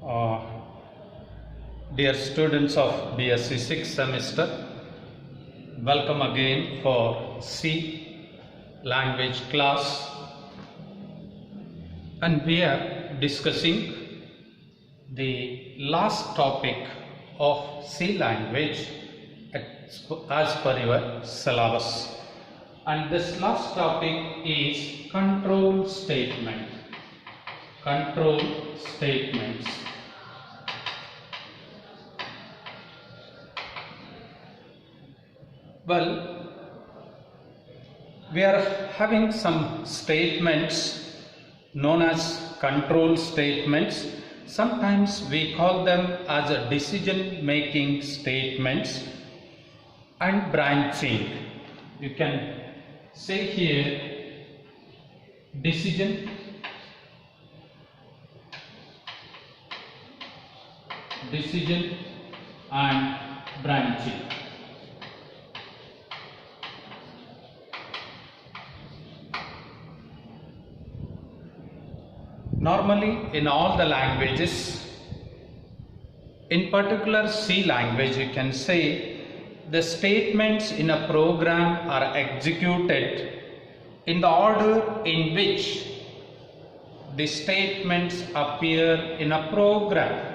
Uh, Dear students of BSc 6th semester, welcome again for C language class, and we are discussing the last topic of C language as per your syllabus, and this last topic is control statement. Control statements. Well, we are having some statements known as control statements. Sometimes we call them as a decision making statements and branching. You can say here decision and branching. Normally in all the languages, in particular C language, you can say the statements in a program are executed in the order in which the statements appear in a program.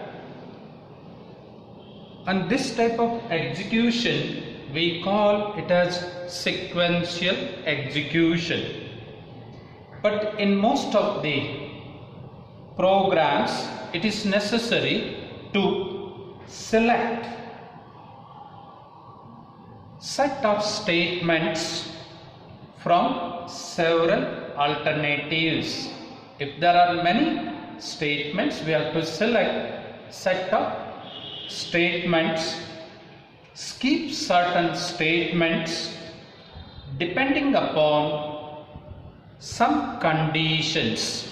And this type of execution we call it as sequential execution. But in most of the programs, it is necessary to select set of statements from several alternatives. If there are many statements, we have to select set of statements, skip certain statements depending upon some conditions.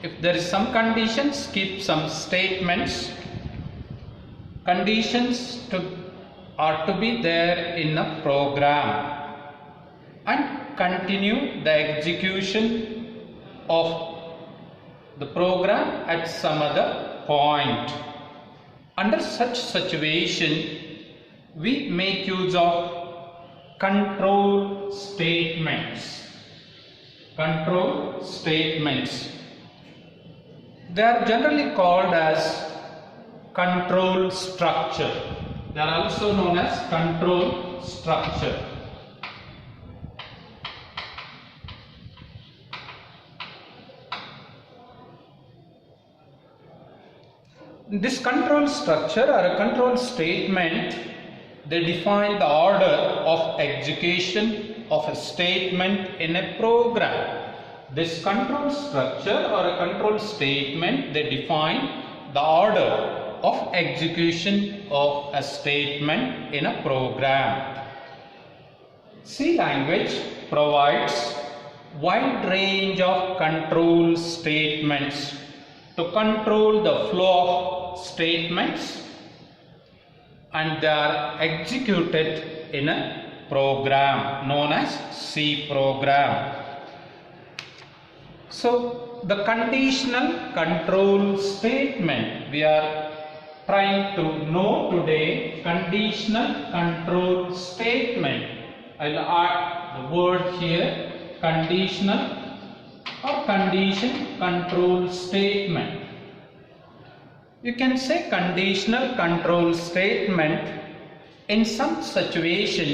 If there is some condition, skip some statements. Conditions are to be there in a program, and continue the execution of the program at some other point. Under such situation, we make use of control statements. Control statements. They are generally called as control structure. They are also known as control structure. This control structure or a control statement, they define the order of execution of a statement in a program. This control structure or a control statement, they define the order of execution of a statement in a program. C language provides wide range of control statements to control the flow of statements, and they are executed in a program known as C program. So the conditional control statement we are trying to know today. Conditional control statement. I will add the word here, conditional or condition control statement. You can say conditional control statement in some situation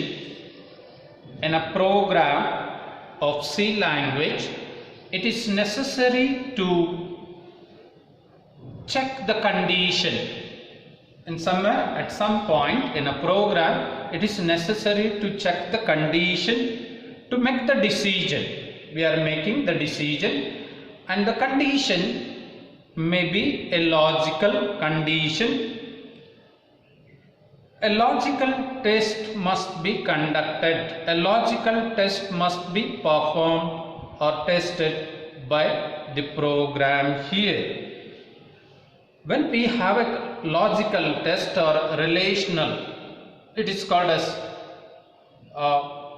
in a program of C language. It is necessary to check the condition. In somewhere at some point in a program, it is necessary to check the condition to make the decision. We are making the decision, and the condition may be a logical condition. A logical test must be conducted. A logical test must be performed or tested by the program here. When we have a logical test or relational, it is called as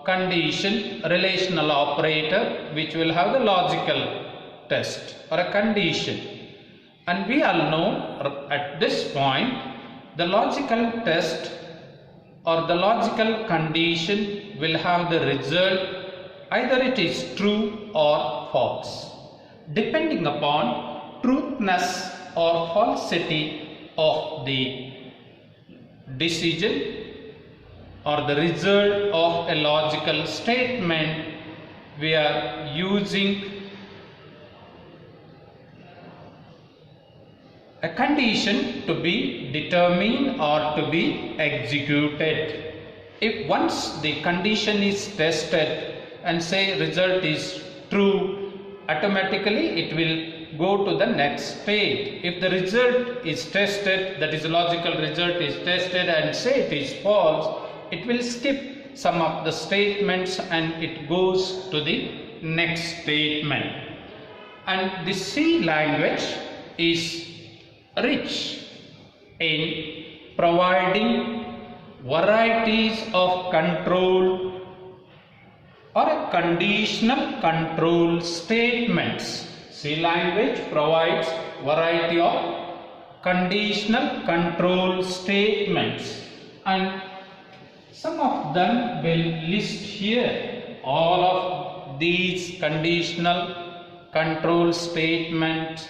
condition, relational operator, which will have the logical test or a condition. And we all know at this point the logical test or the logical condition will have the result either it is true or false, depending upon truthness or falsity of the decision or the result of a logical statement. We are using a condition to be determined or to be executed. If once the condition is tested and say result is true, automatically it will go to the next state. If the result is tested, that is logical result is tested, and say it is false, it will skip some of the statements and it goes to the next statement. And the C language is rich in providing varieties of control or conditional control statements. C language provides variety of conditional control statements, and some of them will list here. All of these conditional control statements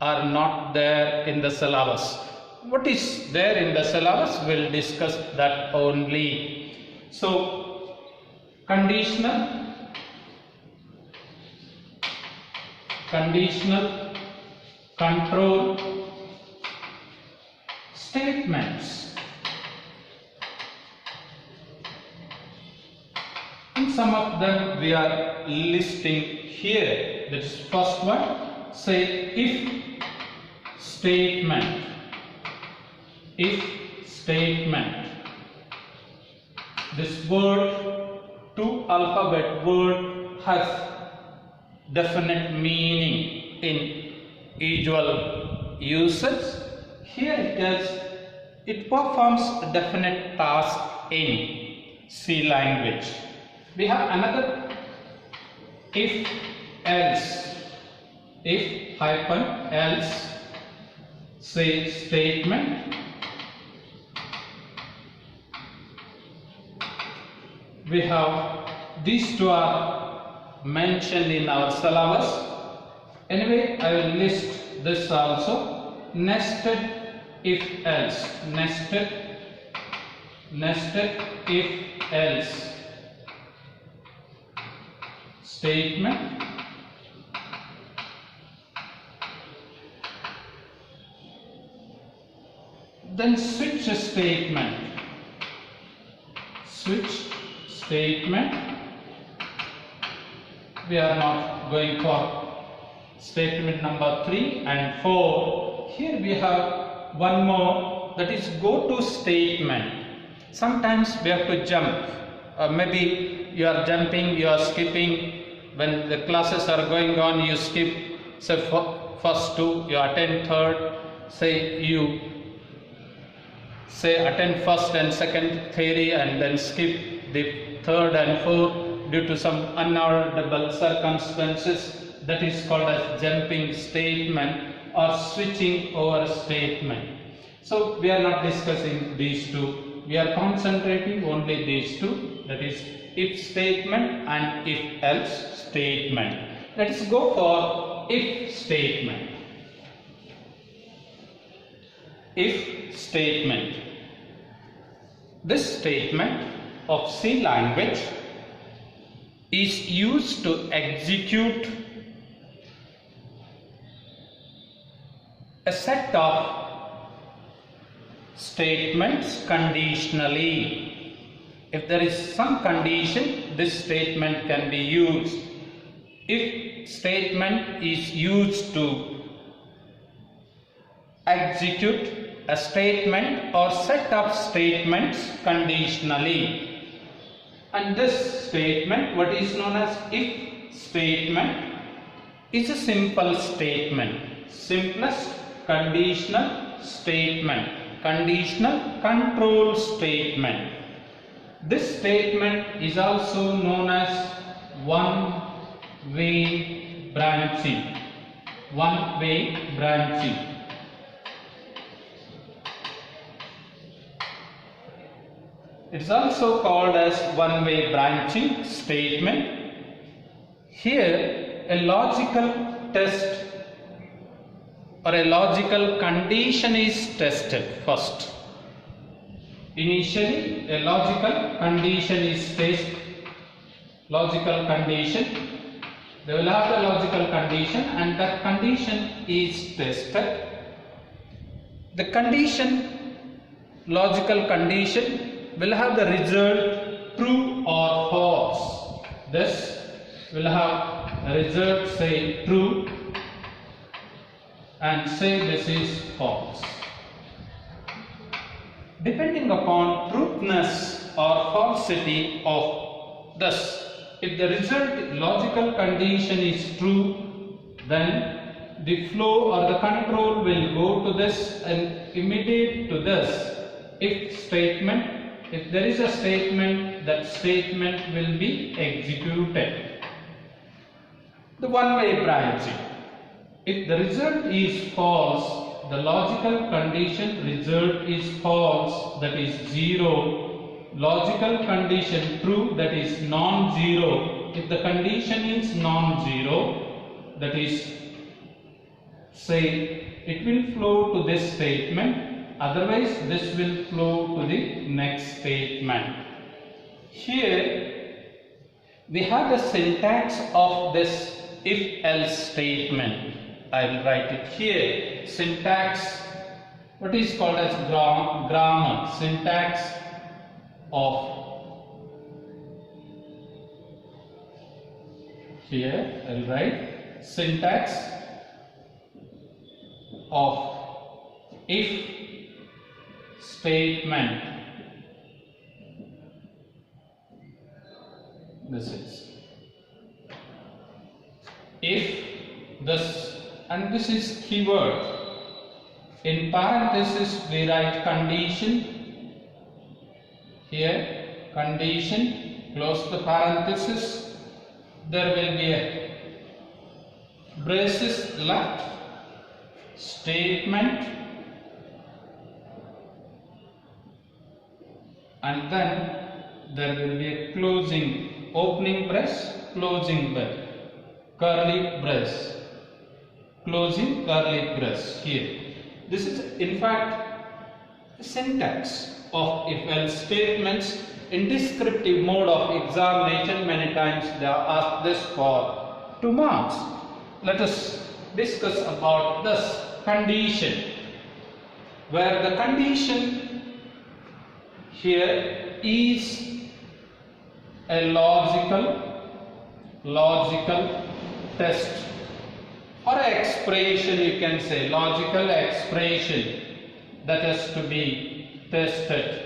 are not there in the syllabus. What is there in the syllabus? We'll discuss that only. So, conditional control statements, and some of them we are listing here. That is first one, say if statement. This word, two alphabet word, has definite meaning in usual usage. Here it performs a definite task in C language. We have another if else, if hyphen else, say statement. We have these two are mentioned in our syllabus. Anyway, I will list this also. Nested if else, nested if else statement. Then switch statement. We are not going for statement number 3 and 4. Here we have one more, that is go to statement. Sometimes we have to jump. Maybe you are jumping, you are skipping. When the classes are going on, you skip. Say first 2, you attend third. Say you attend first and second theory and then skip the third and fourth due to some unavoidable circumstances. That is called as jumping statement or switching over statement. So we are not discussing these two. We are concentrating only these two, that is if statement and if else statement. Let us go for if statement. If statement. This statement of C language is used to execute a set of statements conditionally. If there is some condition, this statement can be used. If statement is used to execute a statement or set of statements conditionally. And this statement, what is known as if statement, is a simple statement. Simplest conditional statement. Conditional control statement. This statement is also known as one-way branching. one-way branching. It is also called as one-way branching statement. Here a logical test or a logical condition is tested first. Initially a logical condition is tested. Logical condition. They will have the logical condition and that condition is tested. The condition, logical condition, will have the result true or false. This will have a result say true and say this is false. Depending upon truthness or falsity of this, if the result logical condition is true, then the flow or the control will go to this and immediate to this if statement. If there is a statement, that statement will be executed. The one-way branching. If the result is false, the logical condition result is false, that is 0. Logical condition true, that is non-zero. If the condition is non-zero, that is say it will flow to this statement. Otherwise, this will flow to the next statement. Here, we have the syntax of this if-else statement. I will write it here. Syntax, what is called as grammar. Syntax of, here I will write syntax of if statement. This is if this, and this is keyword. In parenthesis we write condition. Here condition, close the parenthesis. There will be a braces left, statement, and then there will be a closing, opening brace, closing brace, curly brace, closing curly brace. Here this is in fact syntax of if-else statements. In descriptive mode of examination, many times they are asked this for 2 marks. Let us discuss about this condition, where the condition here is a logical test or expression, you can say logical expression that has to be tested.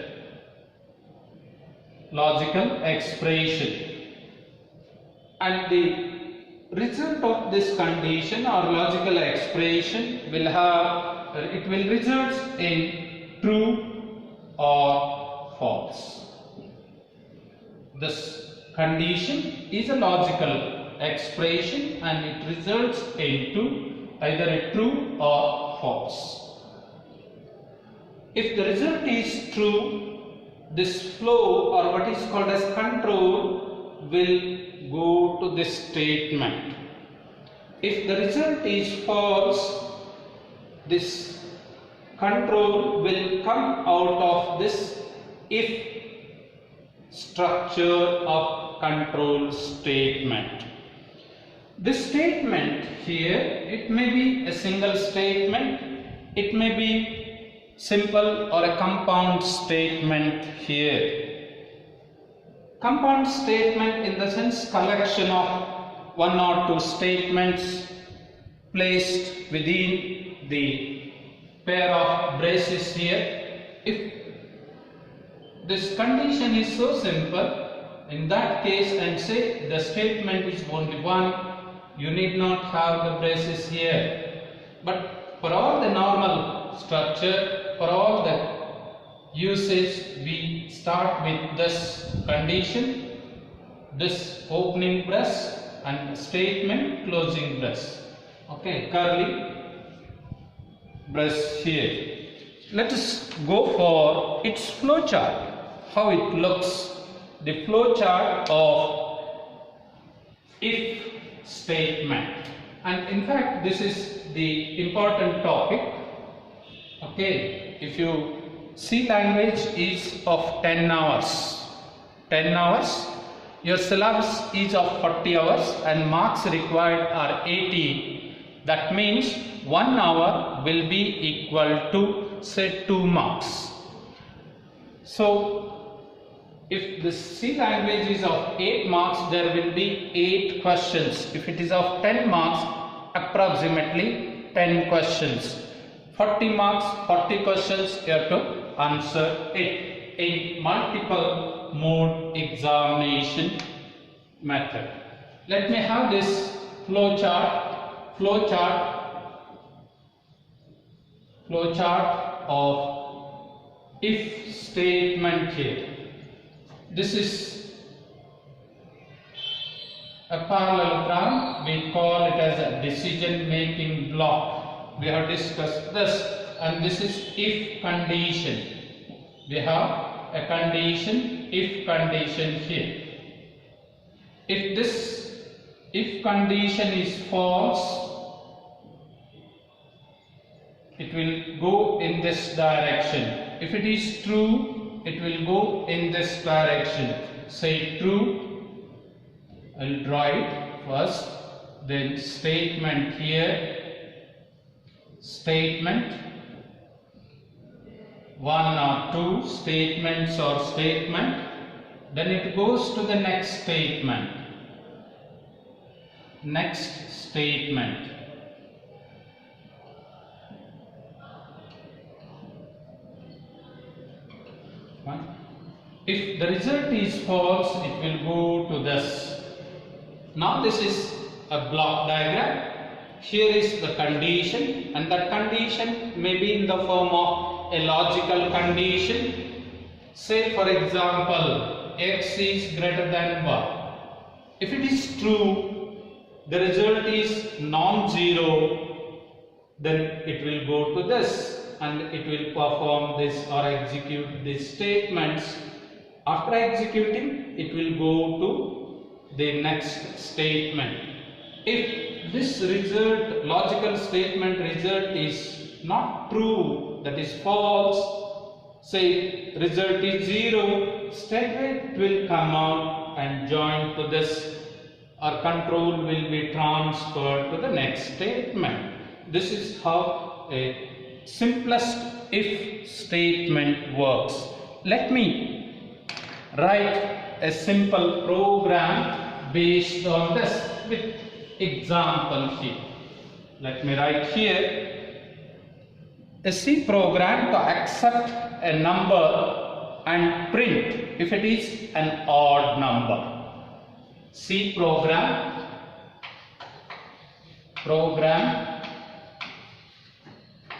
Logical expression, and the result of this condition or logical expression will have, it will result in true or false. This condition is a logical expression and it results into either a true or false. If the result is true, this flow or what is called as control will go to this statement. If the result is false, this control will come out of this if structure of control statement. This statement here, it may be a single statement, it may be simple or a compound statement here. Compound statement in the sense collection of 1 or 2 statements placed within the pair of braces here. If this condition is so simple, in that case and say the statement is only one, you need not have the braces here. But for all the normal structure, for all the usage, we start with this condition, this opening brace and statement, closing brace. Okay, curly brace here. Let us go for its flowchart, how it looks. The flowchart of if statement, and in fact this is the important topic. Okay, if you see, language is of 10 hours. 10 hours. Your syllabus is of 40 hours and marks required are 80. That means 1 hour will be equal to say 2 marks. So if the C language is of 8 marks, there will be 8 questions. If it is of 10 marks, approximately 10 questions. 40 marks, 40 questions, you have to answer it in multiple mode examination method. Let me have this flowchart of if statement here. This is a parallelogram. We call it as a decision making block. We have discussed this, and this is if condition. We have a condition, if condition here. If this if condition is false, it will go in this direction. If it is true, it will go in this direction. Say true, I will draw it first, then statement here, statement, 1 or 2 statements or statement, then it goes to the next statement. Next statement. If the result is false, it will go to this. Now this is a block diagram. Here is the condition, and that condition may be in the form of a logical condition. Say for example, x is greater than y. If it is true, the result is non-zero, then it will go to this and it will perform this or execute these statements. After executing, it will go to the next statement. If this result, logical statement result is not true, that is false, say result is 0, statement will come out and join to this, or control will be transferred to the next statement. This is how a simplest if statement works. Let me write a simple program based on this with example here. Let me write here a C program to accept a number and print if it is an odd number. C program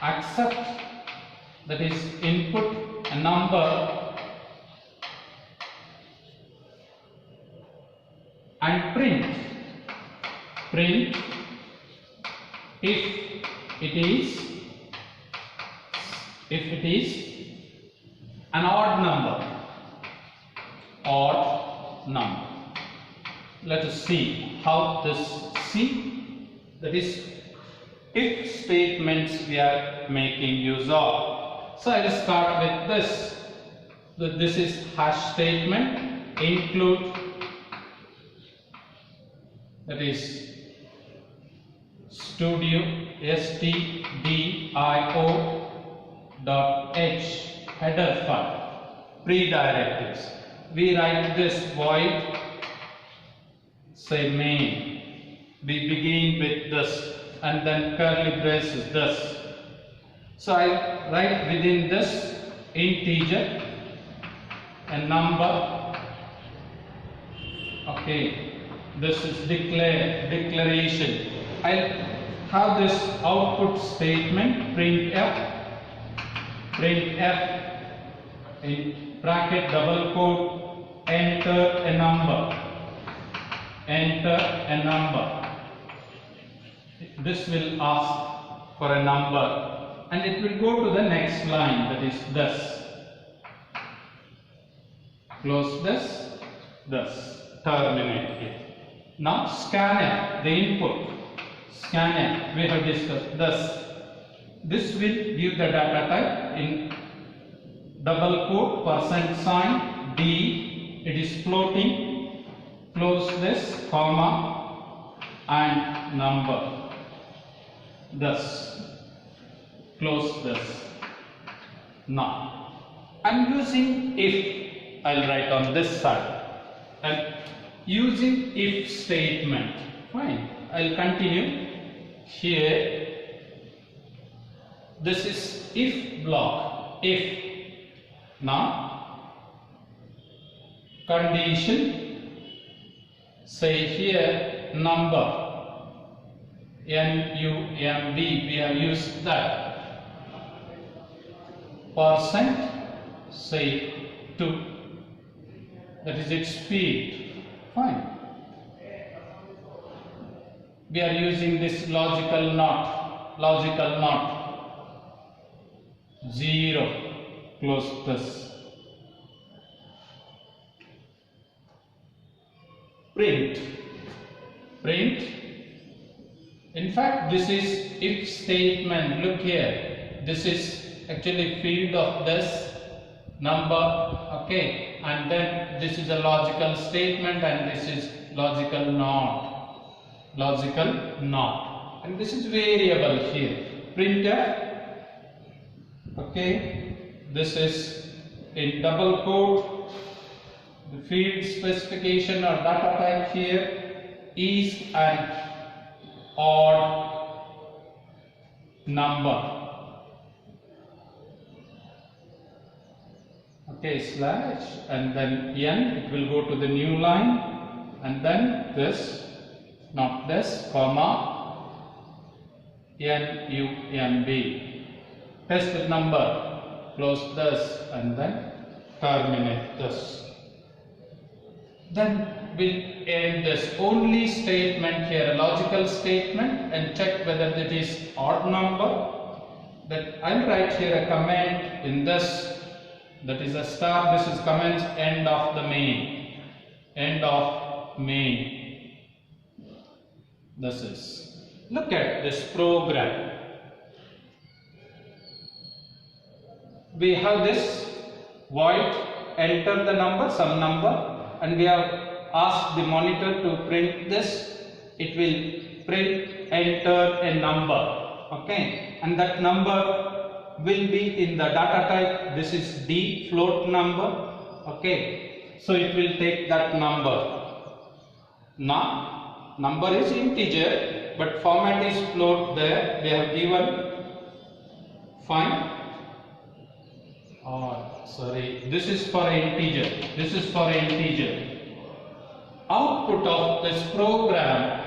accept, that is input a number and print if it is an odd number. Let us see how this C, that is if statements we are making use of. So I will start with this. So this is hash statement, include, that is studio stdio.h header file, pre-directives. We write this void, say main. We begin with this and then curly braces this. So I write within this integer a number. Okay, this is declaration. I'll have this output statement printf in bracket double quote, enter a number. this will ask for a number and it will go to the next line, that is this. Close this, terminate it. Now scanner, the input, scanner, we have discussed this. This will give the data type in double quote %, D, it is floating, close this, comma, and number, thus, close this. Now, I am using if, I will write on this side, and using if statement, fine, I will continue here. This is if block, if. Now, condition, say here number, NUMB, we have used that, say 2, that is its field, fine. We are using this logical not, 0. Close this. Print. In fact, this is if statement. Look here. This is actually field of this number. Okay. And then this is a logical statement and this is logical not. And this is variable here. Printf. Okay. This is in double quote, the field specification or data type here is an odd number. Okay, slash and then n, it will go to the new line and then this, not this, comma, NUMB. Test with number. Close this and then terminate this. Then we'll end this only statement here, a logical statement, and check whether it is odd number. Then I'll write here a comment in this, that is a star. This is comments end of the main. This is. Look at this program. We have this void, enter the number, some number, and we have asked the monitor to print this. It will print, enter a number, okay, and that number will be in the data type. This is D, float number, okay, so it will take that number. Now, number is integer, but format is float there, we have given, fine. This is for integer. Output of this program,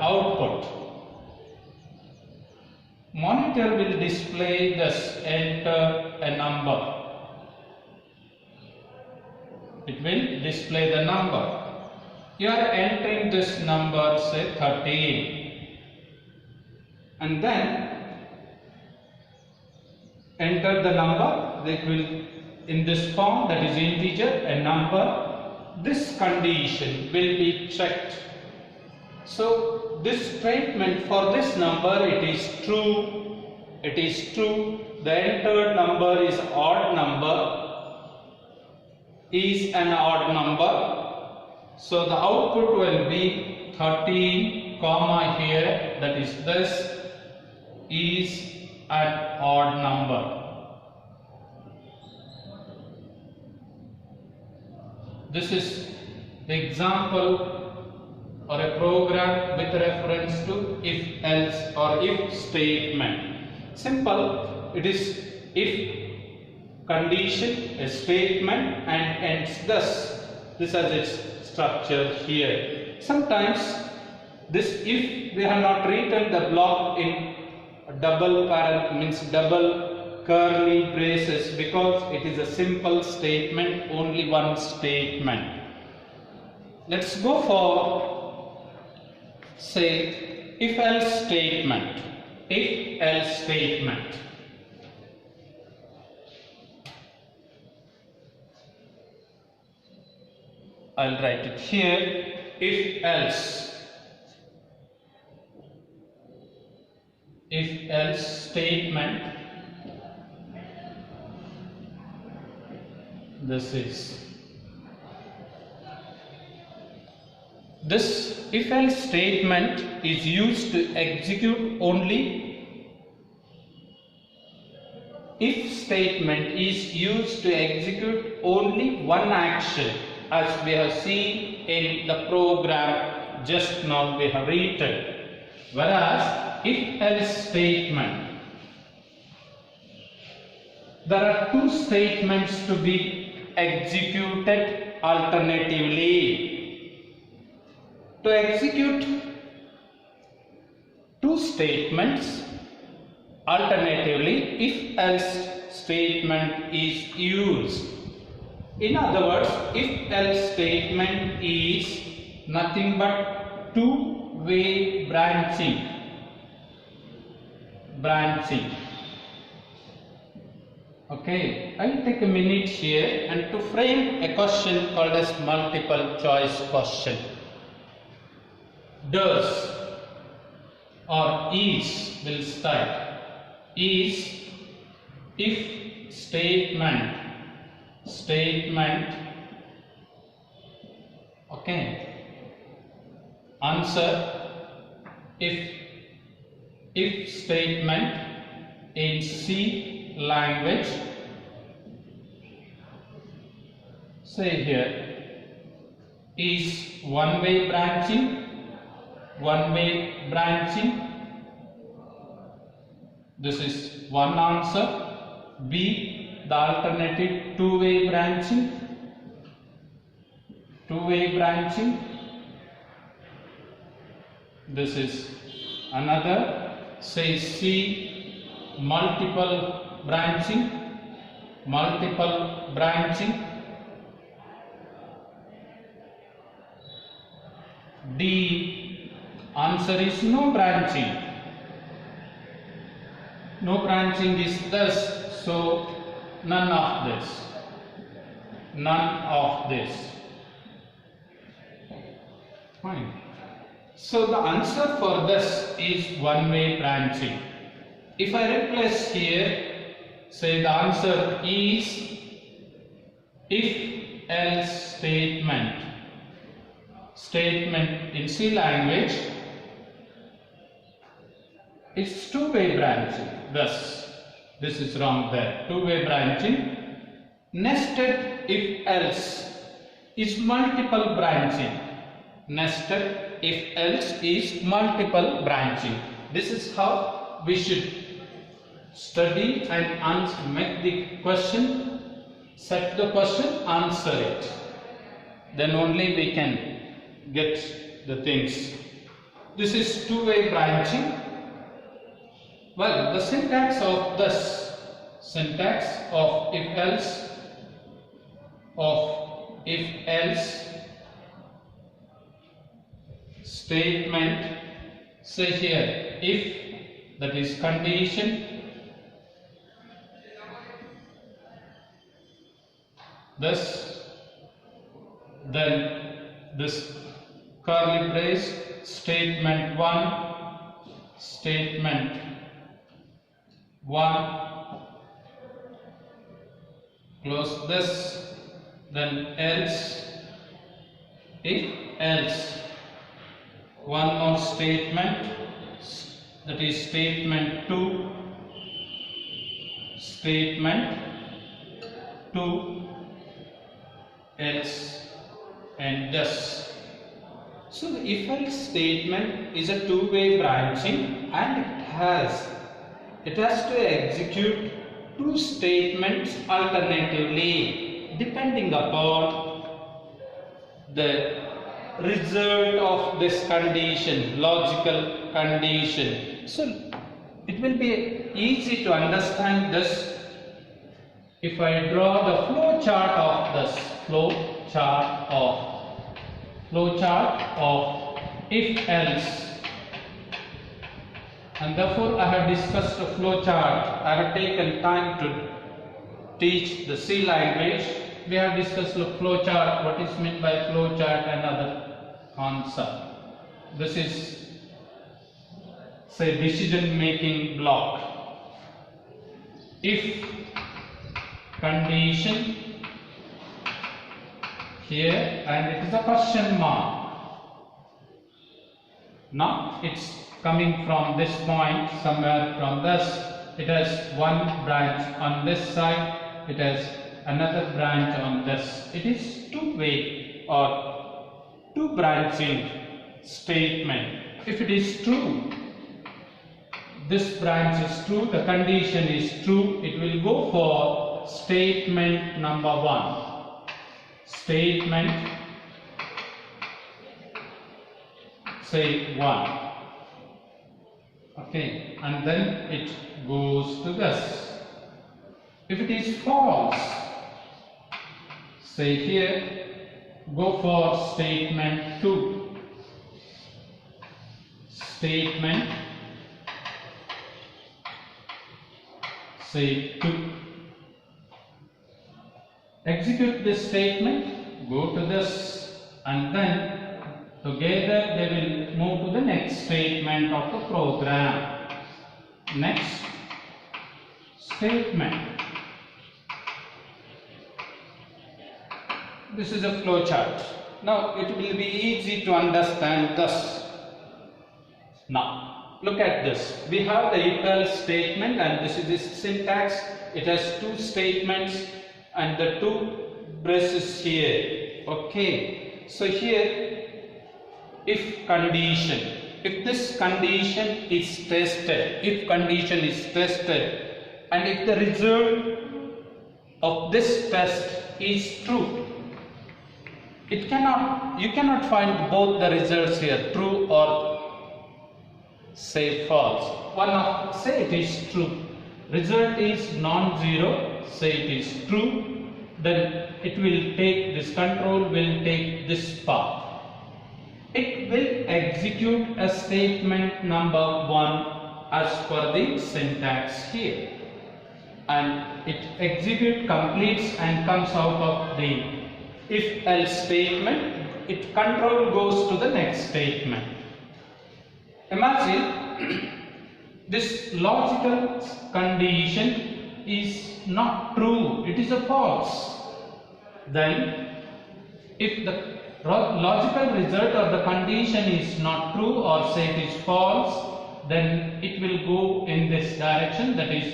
monitor will display this, enter a number. It will display the number. You are entering this number, say 13, and then enter the number. It will, in this form, that is integer, a number. This condition will be checked. So this statement for this number, it is true. The entered number is an odd number. So the output will be 13, comma here, that is this is an odd number. This is the example or a program with reference to if else or if statement. Simple, it is if condition, a statement, and ends thus. This has its structure here. Sometimes this if we have not written the block in double curly braces because it is a simple statement, only one statement. Let's go for, say, if else statement. If else statement. I'll write it here. If else. If else statement. This if else statement is used to execute only. If statement is used to execute only one action, as we have seen in the program just now we have written. Whereas if else statement, there are two statements to be executed alternatively. To execute two statements alternatively, if else statement is used. In other words, if else statement is nothing but two-way branching. Okay, I will take a minute here and to frame a question called as multiple choice question. Does or is will start. Is if statement. Okay. Answer if statement in C language. Say here is one-way branching. This is one answer. B, the alternative two-way branching. This is another. Say C, multiple branching. D, answer is no branching. No branching is thus, so none of this. Fine. So the answer for this is one-way branching. If I replace here, say the answer is if else statement in C language, it's two-way branching. Thus, this is wrong there. Two-way branching. Nested if else is multiple branching. Nested if else is multiple branching. This is how we should study and make the question, set the question, answer it. Then only we can get the things. This is two-way branching. Well, the syntax of if else statement, say here if, that is condition, thus, then this curly brace, statement 1, close this, then else, if else, one more statement, that is statement 2, else, and thus. So the if else statement is a two-way branching, and it has to execute two statements alternatively depending upon the result of this condition, logical condition. So it will be easy to understand this if I draw the flow chart of this, flow chart of if else and therefore I have discussed a flowchart. I have taken time to teach the C language. We have discussed the flowchart, what is meant by flowchart and other concept. This is, say, decision making block. If condition here, and it is a question mark. Now it's coming from this point, somewhere from this. It has one branch on this side, it has another branch on this. It is two-way or two branching statement. If it is true, this branch is true, the condition is true, it will go for statement number 1. Statement, say 1. Okay, and then it goes to this. If it is false, say here, go for statement 2. Statement, say 2. Execute this statement, go to this, and then together they will move to the next statement of the program. Next statement. This is a flowchart. Now it will be easy to understand this. Now look at this. We have the if else statement, and this is the syntax. It has two statements and the two braces here. Okay, so here if condition, if this condition is tested, if condition is tested, and if the result of this test is true, you cannot find both the results here, true or say false. Say it is true, result is non-zero, say it is true, then it will take, this control will take this path. It will execute a statement number 1 as per the syntax here, and it executes, completes, and comes out of the if else statement. It control goes to the next statement. Imagine this logical condition is not true, it is a false. Then if the logical result of the condition is not true, or say it is false, then it will go in this direction, that is,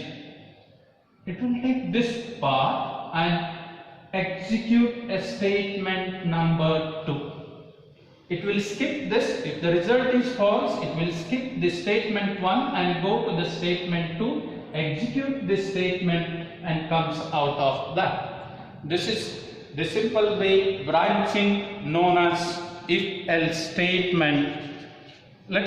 it will take this path and execute a statement number 2. It will skip this. If the result is false, it will skip the statement 1 and go to the statement 2, execute this statement, and comes out of that. This is the simple way branching known as if else statement